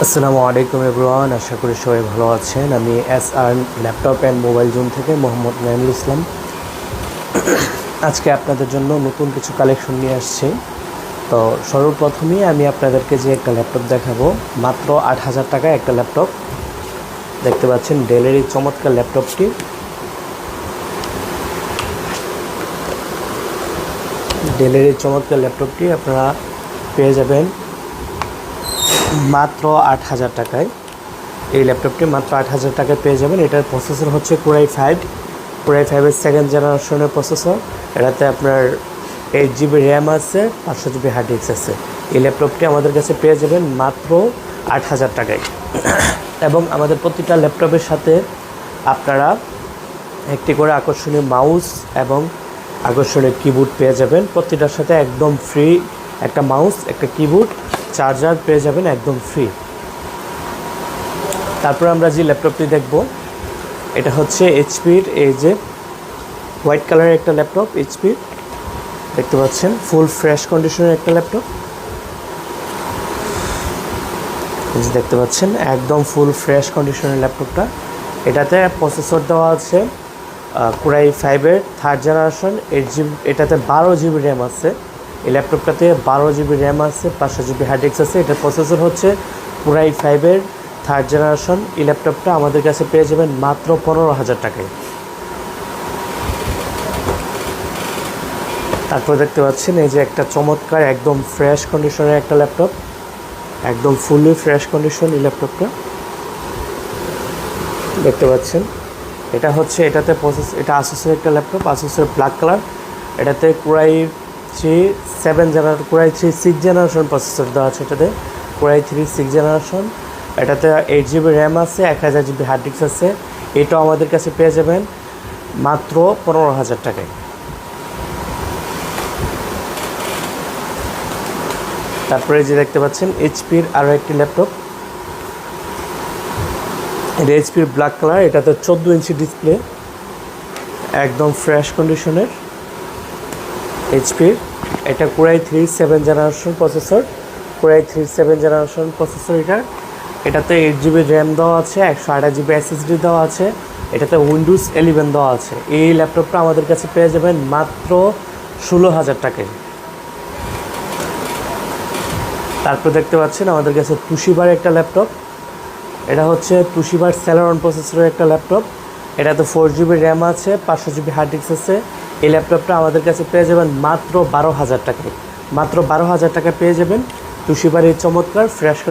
আসসালামু আলাইকুম এভরিওয়ান, আশা করি সবাই ভালো আছেন। আমি SR laptop and mobile zone থেকে মোহাম্মদ নাইমুল ইসলাম আজকে আপনাদের জন্য নতুন কিছু কালেকশন নিয়ে আসছি। তো সর্বপ্রথমেই আমি আপনাদেরকে যে একটা ল্যাপটপ দেখাবো, মাত্র ৮,০০০ টাকায় একটা ল্যাপটপ দেখতে পাচ্ছেন। ডেলের এই চমৎকার ল্যাপটপটি আপনারা পেয়ে যাবেন মাত্র ৮,০০০ টাকায়। এই ল্যাপটপটি মাত্র ৮,০০০ টাকায় পেয়ে যাবেন। এটার প্রসেসর হচ্ছে কোরাই 5 সেকেন্ড জেনারেশনের প্রসেসর। এটাতে আপনার 8 GB র্যাম আছে, 500 GB হার্ড ডিস্ক আছে। এই ল্যাপটপটি আমাদের কাছে পেয়ে যাবেন মাত্র ৮,০০০ টাকায়। এবং আমাদের প্রতিটা ল্যাপটপের সাথে আপনারা একটি করে আকর্ষণীয় মাউস এবং আকর্ষণীয় কিবোর্ড পেয়ে যাবেন। প্রতিটার সাথে একদম ফ্রি একটা মাউস, একটা কিবোর্ড, চার্জার পেয়ে যাবেন একদম ফ্রি। তারপর আমরা যে ল্যাপটপটি দেখব, এটা হচ্ছে এইচপির এই যে হোয়াইট কালারের একটা ল্যাপটপ। এইচপির দেখতে পাচ্ছেন ফুল ফ্রেশ কন্ডিশনের একটা ল্যাপটপ। এই যে দেখতে পাচ্ছেন একদম ফুল ফ্রেশ কন্ডিশনের ল্যাপটপটা। এটাতে প্রসেসর দেওয়া আছে কোরাই 5-এর 3rd জেনারেশন, 8 GB। এটাতে 12 GB র্যাম আছে। এই ল্যাপটপটাতে 12 GB র্যাম আছে, 500 GB হার্ড ডিস্ক আছে। এটার প্রসেসর হচ্ছে কোরাই 5-এর 3rd জেনারেশন। এই ল্যাপটপটা আমাদের কাছে পেয়ে যাবেন মাত্র 15,০০০ টাকায়। তারপর দেখতে পাচ্ছেন এই যে একটা চমৎকার একদম ফ্রেশ কন্ডিশনের একটা ল্যাপটপ, একদম ফুললি ফ্রেশ কন্ডিশন। এই ল্যাপটপটা দেখতে পাচ্ছেন, এটাতে এটা আসুসের একটা ল্যাপটপ, আসুসের ব্ল্যাক কালার। এটাতে কোরাই 6 জেনারেশন প্রসেসর দেওয়া আছে। এটাতে কোরাই 6 জেনারেশন। এটাতে 8 GB র্যাম আছে, 1000 GB হার্ড ডিস্ক আছে। এটাও আমাদের কাছে পেয়ে যাবেন মাত্র 15,০০০ টাকায়। তারপরে যে দেখতে পাচ্ছেন এইচপির আরও একটি ল্যাপটপ, এটা এইচপির ব্ল্যাক কালার। এটাতে 14 ইঞ্চি ডিসপ্লে, একদম ফ্রেশ কন্ডিশনের এইচপির। এটা কোরাই 7 জেনারেশন প্রসেসর, এটাতে 8 GB র্যাম দেওয়া আছে, 128 GB SSD দেওয়া আছে। এটাতে উইন্ডোজ 11 দেওয়া আছে। এই ল্যাপটপটা আমাদের কাছে পেয়ে যাবেন মাত্র 16,০০০ টাকায়। তারপর দেখতে পাচ্ছেন আমাদের কাছে তুশিবার একটা ল্যাপটপ। এটা হচ্ছে তুশিবার সেলেরন প্রসেসরের একটা ল্যাপটপ। এটাতে 4 GB র্যাম আছে, 500 GB হার্ড ডিস্ক আছে। এই ল্যাপটপটা আমাদের কাছে পেয়ে যাবেন মাত্র 12,০০০ টাকায়। মাত্র 12,০০০ টাকা পেয়ে যাবেন তুশিবার এই চমৎকার ফ্রেশ